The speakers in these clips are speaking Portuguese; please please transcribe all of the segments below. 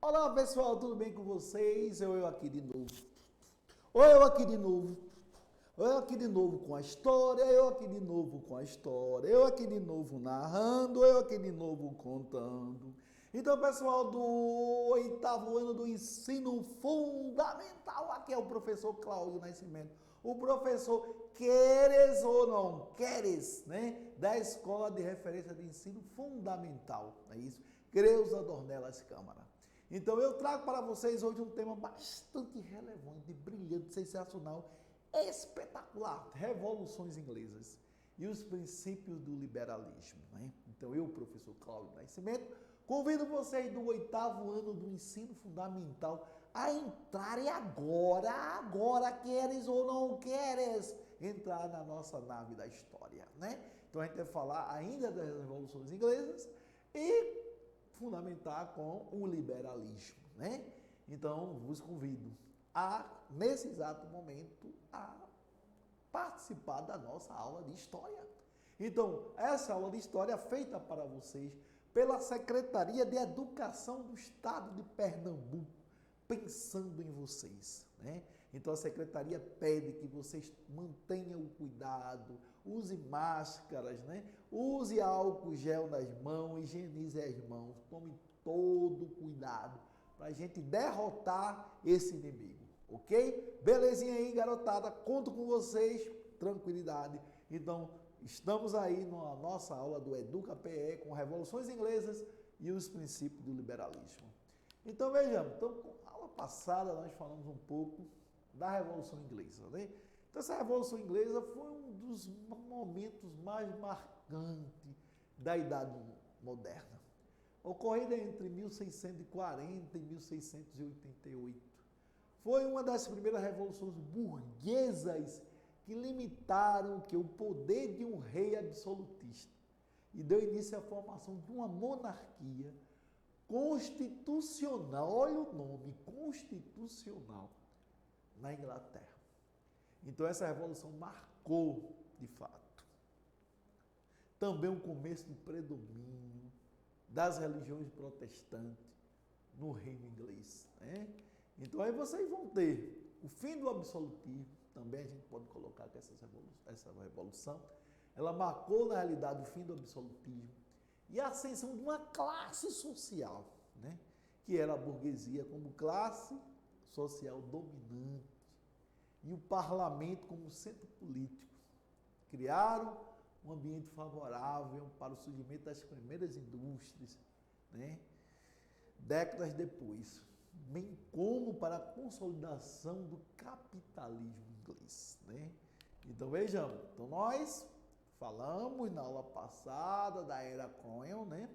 Olá pessoal, tudo bem com vocês? Eu aqui de novo. Eu aqui de novo. Eu aqui de novo com a história, eu aqui de novo com a história, eu aqui de novo narrando, eu aqui de novo contando. Então, pessoal do 8º ano do ensino fundamental, aqui é o professor Cláudio Nascimento, o professor queres ou não queres, né, da Escola de Referência de Ensino Fundamental, é isso? Creuza Dornelas Câmara. Então, eu trago para vocês hoje um tema bastante relevante, brilhante, sensacional, espetacular, revoluções inglesas e os princípios do liberalismo, né? Então eu, professor Cláudio Nascimento, convido vocês do 8º ano do ensino fundamental a entrarem agora, queres ou não queres, entrar na nossa nave da história, né? Então a gente vai falar ainda das revoluções inglesas e fundamentar com o liberalismo, né? Então vos convido nesse exato momento, a participar da nossa aula de História. Então, essa aula de História é feita para vocês pela Secretaria de Educação do Estado de Pernambuco, pensando em vocês, né? Então, a Secretaria pede que vocês mantenham o cuidado, use máscaras, né? Use álcool gel nas mãos, higienize as mãos, tome todo o cuidado para a gente derrotar esse inimigo, ok? Belezinha aí, garotada, conto com vocês, tranquilidade. Então, estamos aí na nossa aula do Educa PE com revoluções inglesas e os princípios do liberalismo. Então, vejamos, na aula passada nós falamos um pouco da Revolução Inglesa, né? Então, essa Revolução Inglesa foi um dos momentos mais marcantes da Idade Moderna, ocorrida entre 1640 e 1688. Foi uma das primeiras revoluções burguesas que limitaram o poder de um rei absolutista e deu início à formação de uma monarquia constitucional, olha o nome, constitucional, na Inglaterra. Então essa revolução marcou, de fato, também o começo do predomínio das religiões protestantes no reino inglês, né? Então aí vocês vão ter o fim do absolutismo, também a gente pode colocar que essa revolução, ela marcou na realidade o fim do absolutismo e a ascensão de uma classe social, né? Que era a burguesia como classe social dominante e o parlamento como centro político. Criaram um ambiente favorável para o surgimento das primeiras indústrias, né? Décadas depois, bem como para a consolidação do capitalismo inglês, né? Então vejamos, então nós falamos na aula passada da era Cromwell, né?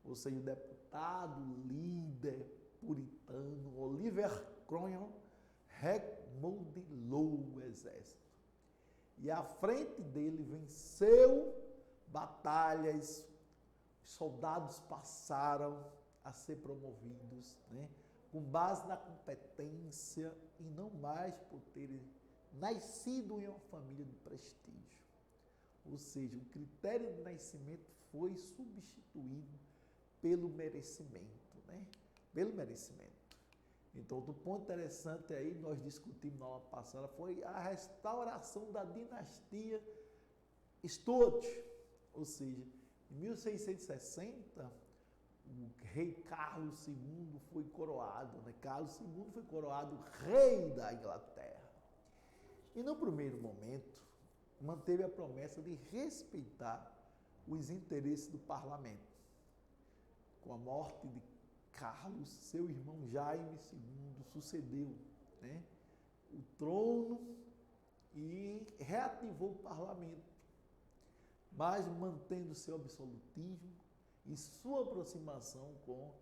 Ou seja, o deputado, líder puritano Oliver Cromwell remodelou o exército. E à frente dele venceu batalhas, os soldados passaram a ser promovidos, né, com base na competência e não mais por terem nascido em uma família de prestígio. Ou seja, o critério de nascimento foi substituído pelo merecimento, né? Pelo merecimento. Então, outro ponto interessante aí, nós discutimos na aula passada, foi a restauração da dinastia Stuart. Ou seja, em 1660, o rei Carlos II foi coroado, né? Carlos II foi coroado rei da Inglaterra. E no primeiro momento, manteve a promessa de respeitar os interesses do parlamento. Com a morte de Carlos, seu irmão Jaime II sucedeu, né, o trono e reativou o parlamento, mas mantendo seu absolutismo e sua aproximação com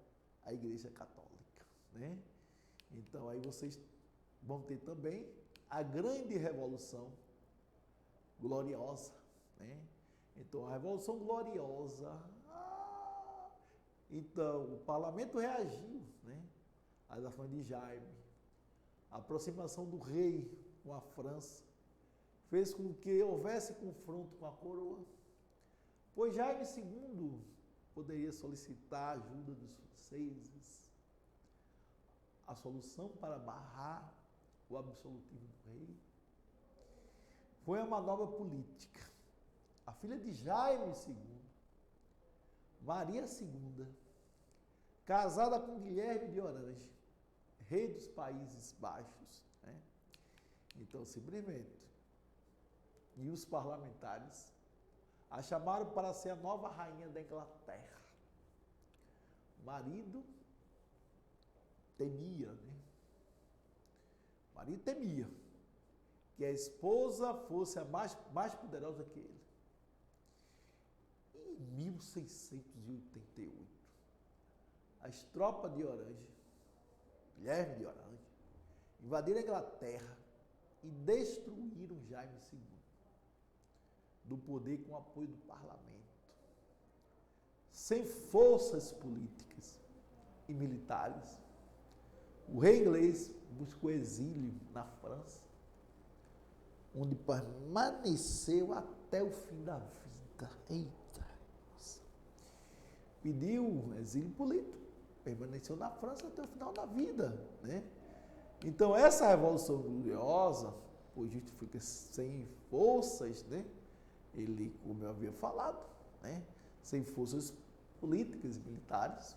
a Igreja Católica, né? Então aí vocês vão ter também a grande revolução gloriosa, né? Então a revolução gloriosa, então o parlamento reagiu, né, as ações de Jaime, a aproximação do rei com a França, fez com que houvesse confronto com a coroa, pois Jaime II poderia solicitar a ajuda dos franceses, a solução para barrar o absolutismo do rei. Foi uma manobra política. A filha de Jaime II, Maria II, casada com Guilherme de Orange, rei dos Países Baixos, né? Então, simplesmente, e os parlamentares a chamaram para ser a nova rainha da Inglaterra. O marido temia, né? O marido temia que a esposa fosse a mais poderosa que ele. Em 1688, as tropas de Orange, Guilherme de Orange, invadiram a Inglaterra e destruíram Jaime II do poder com o apoio do parlamento. Sem forças políticas e militares, o rei inglês buscou exílio na França, onde permaneceu até o fim da vida. Eita! Nossa. Pediu exílio político, permaneceu na França até o final da vida, né? Então, essa revolução gloriosa, por justifica sem forças, né? Ele, como eu havia falado, né? Sem forças políticas e militares,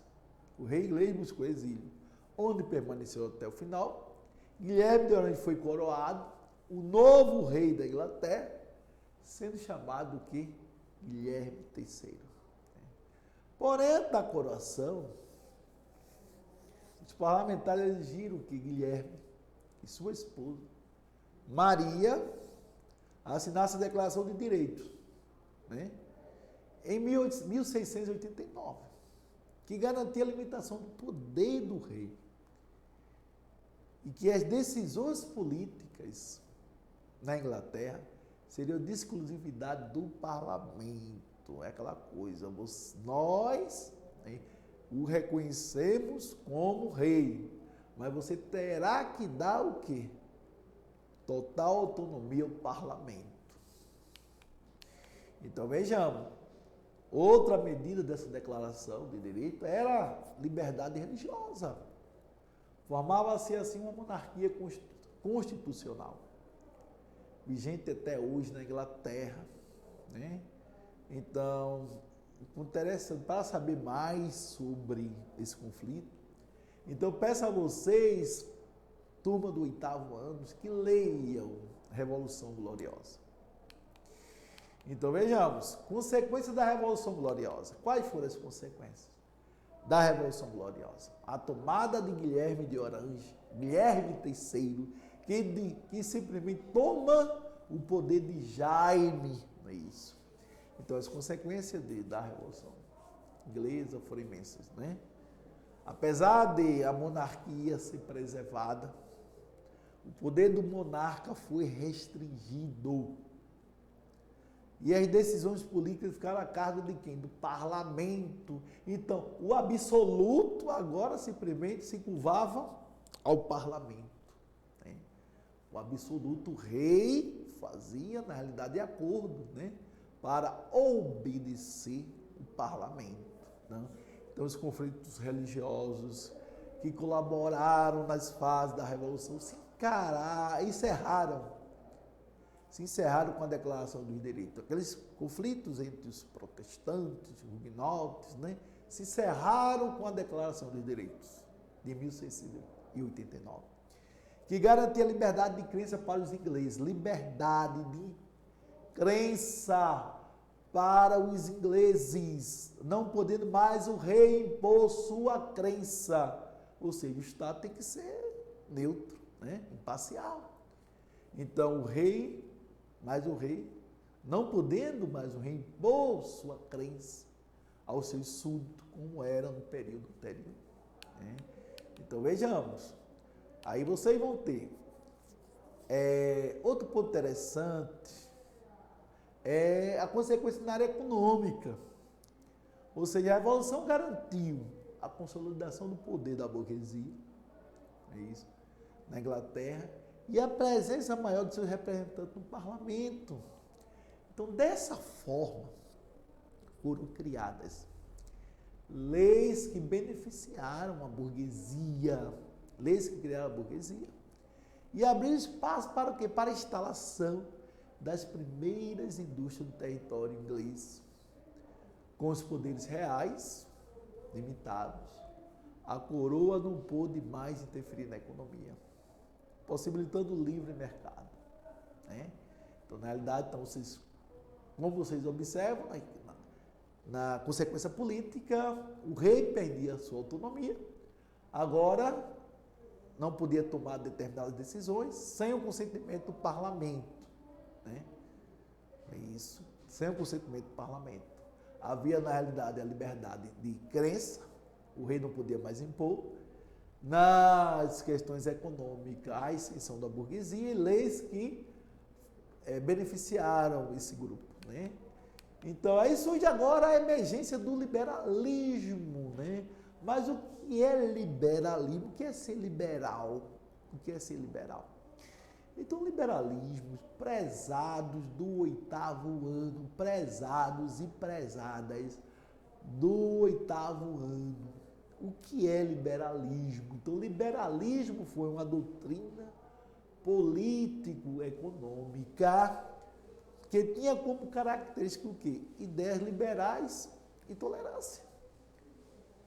o rei inglês buscou exílio, onde permaneceu até o final. Guilherme de Orange foi coroado, o novo rei da Inglaterra, sendo chamado o quê? Guilherme III. Porém, da coroação, os parlamentares exigiram que Guilherme e sua esposa, Maria, assinasse a Declaração de Direitos, né? Em 1689, que garantia a limitação do poder do rei e que as decisões políticas na Inglaterra seriam de exclusividade do parlamento. É aquela coisa, nós, né, o reconhecemos como rei, mas você terá que dar o quê? Total autonomia ao parlamento. Então vejamos, outra medida dessa declaração de direito era a liberdade religiosa. Formava-se assim uma monarquia constitucional, vigente até hoje na Inglaterra, né? Então, interessante, para saber mais sobre esse conflito, então peço a vocês, turma do 8º ano, que leiam a Revolução Gloriosa. Então vejamos, consequências da Revolução Gloriosa. Quais foram as consequências da Revolução Gloriosa? A tomada de Guilherme de Orange, Guilherme III, que simplesmente toma o poder de Jaime, não é isso? Então as consequências da Revolução Inglesa foram imensas, né? Apesar de a monarquia ser preservada, o poder do monarca foi restringido. E as decisões políticas ficaram a cargo de quem? Do parlamento. Então, o absoluto agora simplesmente se curvava ao parlamento, né? O absoluto, o rei fazia, na realidade, acordo, né, para obedecer o parlamento, né? Então, os conflitos religiosos que colaboraram nas fases da Revolução se encerraram com a Declaração dos Direitos. Aqueles conflitos entre os protestantes, os huguenotes, né, se encerraram com a Declaração dos Direitos de 1689, que garantia a liberdade de crença para os ingleses, liberdade de crença para os ingleses, não podendo mais o rei impor sua crença, ou seja, o Estado tem que ser neutro, né, imparcial. Então, o rei, não podendo mais o rei impor sua crença aos seus súditos, como era no período anterior, né? Então, vejamos, aí vocês vão ter outro ponto interessante, é a consequência na área econômica, ou seja, a Revolução garantiu a consolidação do poder da burguesia, é isso, na Inglaterra, e a presença maior de seus representantes no parlamento. Então, dessa forma, foram criadas leis que beneficiaram a burguesia, leis que criaram a burguesia, e abriram espaço para o quê? Para a instalação das primeiras indústrias do território inglês, com os poderes reais limitados. A coroa não pôde mais interferir na economia, possibilitando o livre mercado, né? Então, na realidade, como vocês observam, na consequência política, o rei perdia a sua autonomia, agora não podia tomar determinadas decisões sem o consentimento do parlamento, né? É isso, sem o consentimento do parlamento. Havia, na realidade, a liberdade de crença, o rei não podia mais impor. Nas questões econômicas, a ascensão da burguesia e leis que beneficiaram esse grupo, né? Então, aí surge agora a emergência do liberalismo, né? Mas o que é liberalismo? O que é ser liberal? O que é ser liberal? Então, liberalismo, prezados do 8º ano, prezados e prezadas do 8º ano. O que é liberalismo? Então, liberalismo foi uma doutrina político-econômica que tinha como característica o quê? Ideias liberais e tolerância.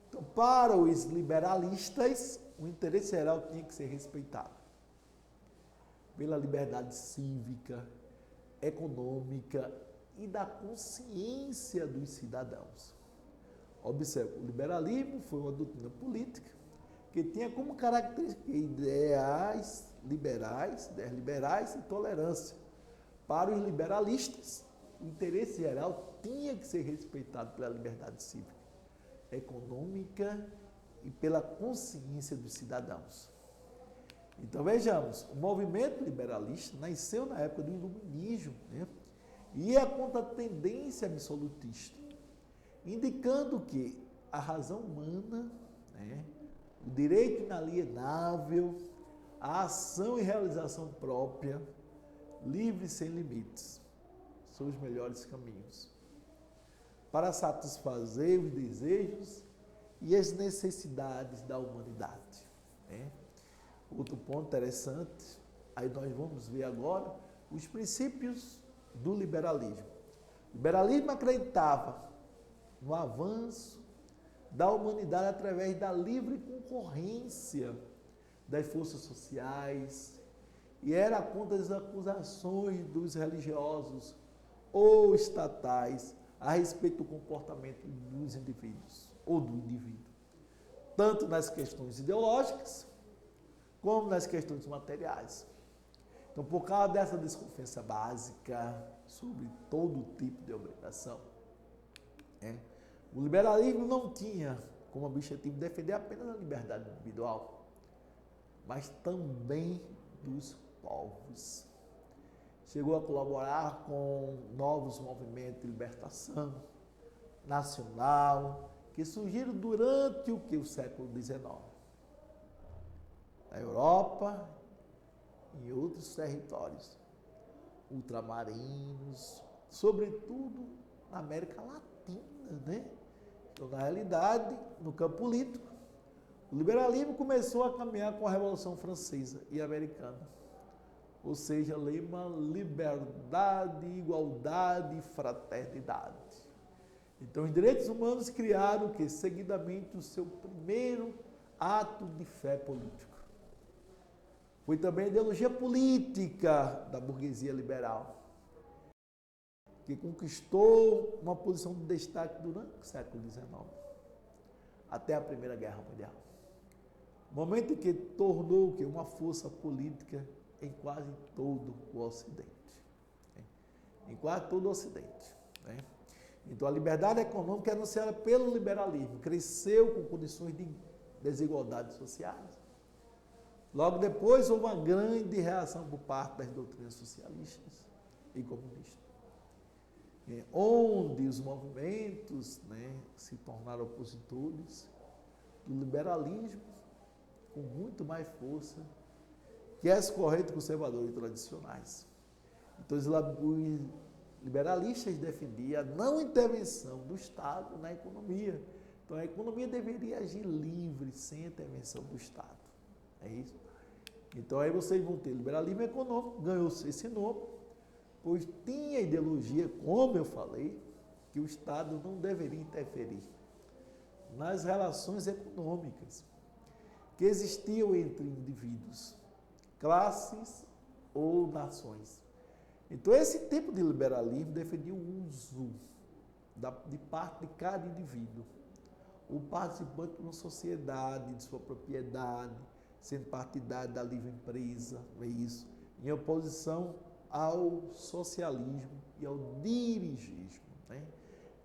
Então, para os liberalistas, o interesse geral tinha que ser respeitado pela liberdade cívica, econômica e da consciência dos cidadãos. Observe, o liberalismo foi uma doutrina política que tinha como característica ideias liberais e tolerância. Para os liberalistas, o interesse geral tinha que ser respeitado pela liberdade cívica, econômica e pela consciência dos cidadãos. Então, vejamos, o movimento liberalista nasceu na época do iluminismo, né? E é contra a tendência absolutista, indicando que a razão humana, né, o direito inalienável, a ação e realização própria, livre e sem limites, são os melhores caminhos para satisfazer os desejos e as necessidades da humanidade, né? Outro ponto interessante, aí nós vamos ver agora os princípios do liberalismo. O liberalismo acreditava no avanço da humanidade através da livre concorrência das forças sociais e era contra as acusações dos religiosos ou estatais a respeito do comportamento dos indivíduos ou do indivíduo, tanto nas questões ideológicas como nas questões materiais. Então, por causa dessa desconfiança básica sobre todo tipo de obrigação, o liberalismo não tinha como objetivo defender apenas a liberdade individual, mas também dos povos. Chegou a colaborar com novos movimentos de libertação nacional que surgiram durante o século XIX. Na Europa e outros territórios ultramarinos, sobretudo na América Latina, né? Então, na realidade, no campo político, o liberalismo começou a caminhar com a Revolução Francesa e Americana. Ou seja, lema liberdade, igualdade e fraternidade. Então, os direitos humanos criaram seguidamente o seu primeiro ato de fé político. Foi também a ideologia política da burguesia liberal, que conquistou uma posição de destaque durante o século XIX, até a Primeira Guerra Mundial. Momento em que tornou uma força política em quase todo o Ocidente. Em quase todo o Ocidente. Então, a liberdade econômica anunciada pelo liberalismo cresceu com condições de desigualdades sociais. Logo depois, houve uma grande reação por parte das doutrinas socialistas e comunistas, onde os movimentos se tornaram opositores do liberalismo, com muito mais força que as correntes conservadoras e tradicionais. Então, os liberalistas defendiam a não intervenção do Estado na economia. Então, a economia deveria agir livre, sem intervenção do Estado. É isso? Então, aí vocês vão ter liberalismo econômico, ganhou-se esse nome, pois tinha ideologia, como eu falei, que o Estado não deveria interferir nas relações econômicas que existiam entre indivíduos, classes ou nações. Então, esse tipo de liberalismo defendia o uso de parte de cada indivíduo, o participante de uma sociedade, de sua propriedade, sendo partidário da livre empresa, é isso, em oposição ao socialismo e ao dirigismo. Né?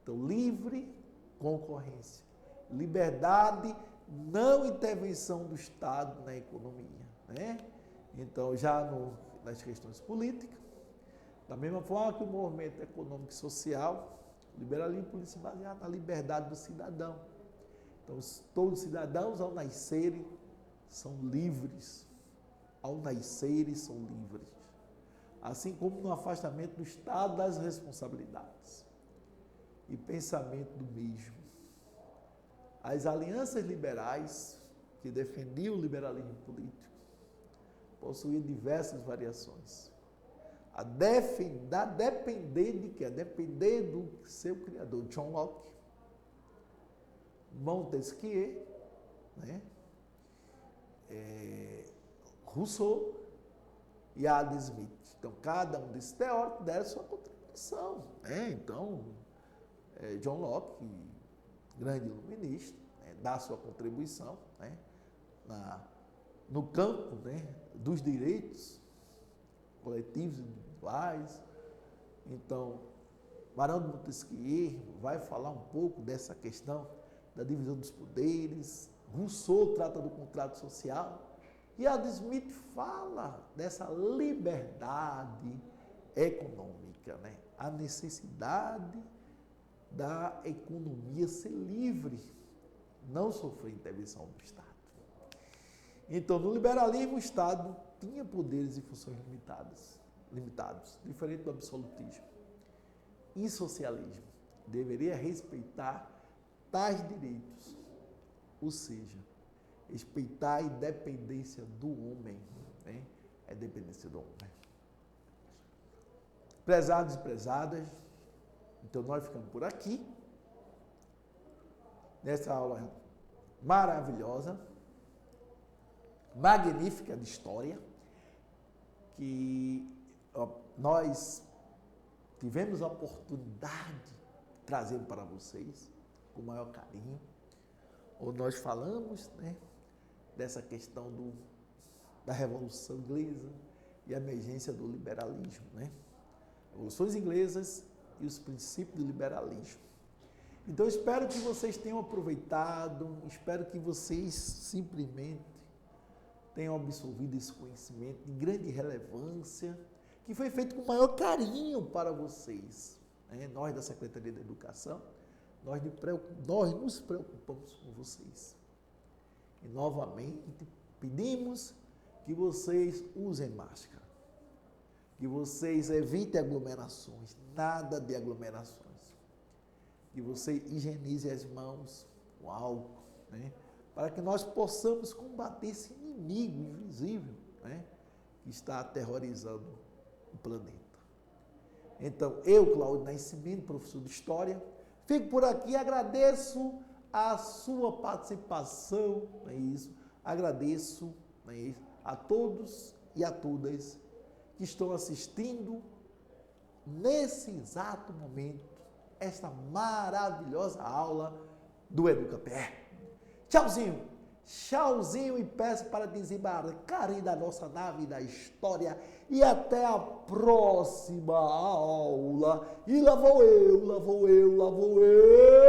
Então, livre concorrência, liberdade, não intervenção do Estado na economia. Né? Então, já nas questões políticas, da mesma forma que o movimento econômico e social, o liberalismo político se baseado na liberdade do cidadão. Então, todos os cidadãos, ao nascerem, são livres. Ao nascerem, são livres. Assim como no afastamento do Estado das responsabilidades e pensamento do mesmo. As alianças liberais, que defendiam o liberalismo político, possuíam diversas variações. A depender de quê? A depender do seu criador, John Locke, Montesquieu, né? Rousseau e Adam Smith. Então, cada um desses teóricos deram sua contribuição. Né? Então, John Locke, grande iluminista, né? Dá sua contribuição, né? No campo, né? Dos direitos coletivos e individuais. Então, Barão de Montesquieu vai falar um pouco dessa questão da divisão dos poderes. Rousseau trata do contrato social. E Adam Smith fala dessa liberdade econômica, né? A necessidade da economia ser livre, não sofrer intervenção do Estado. Então, no liberalismo, o Estado tinha poderes e funções limitados, diferente do absolutismo. E socialismo deveria respeitar tais direitos, ou seja, respeitar a independência do homem, né? A independência do homem. Prezados e prezadas, então nós ficamos por aqui, nessa aula maravilhosa, magnífica de história, que nós tivemos a oportunidade de trazer para vocês, com o maior carinho, onde nós falamos, né, dessa questão da Revolução Inglesa e a emergência do liberalismo, né? Revoluções inglesas e os princípios do liberalismo. Então, espero que vocês tenham aproveitado, espero que vocês simplesmente tenham absorvido esse conhecimento de grande relevância, que foi feito com o maior carinho para vocês. Né? Nós, da Secretaria da Educação, nós nos preocupamos com vocês. E, novamente, pedimos que vocês usem máscara, que vocês evitem aglomerações, nada de aglomerações, que você higienize as mãos com álcool, né? Para que nós possamos combater esse inimigo invisível, né? Que está aterrorizando o planeta. Então, eu, Cláudio Nascimento, professor de História, fico por aqui, agradeço a sua participação, é isso, agradeço, é isso, a todos e a todas que estão assistindo nesse exato momento esta maravilhosa aula do EducaPR. Tchauzinho, tchauzinho e peço para desembarcarem da nossa nave da história e até a próxima aula. E lá vou eu, lá vou eu, lá vou eu.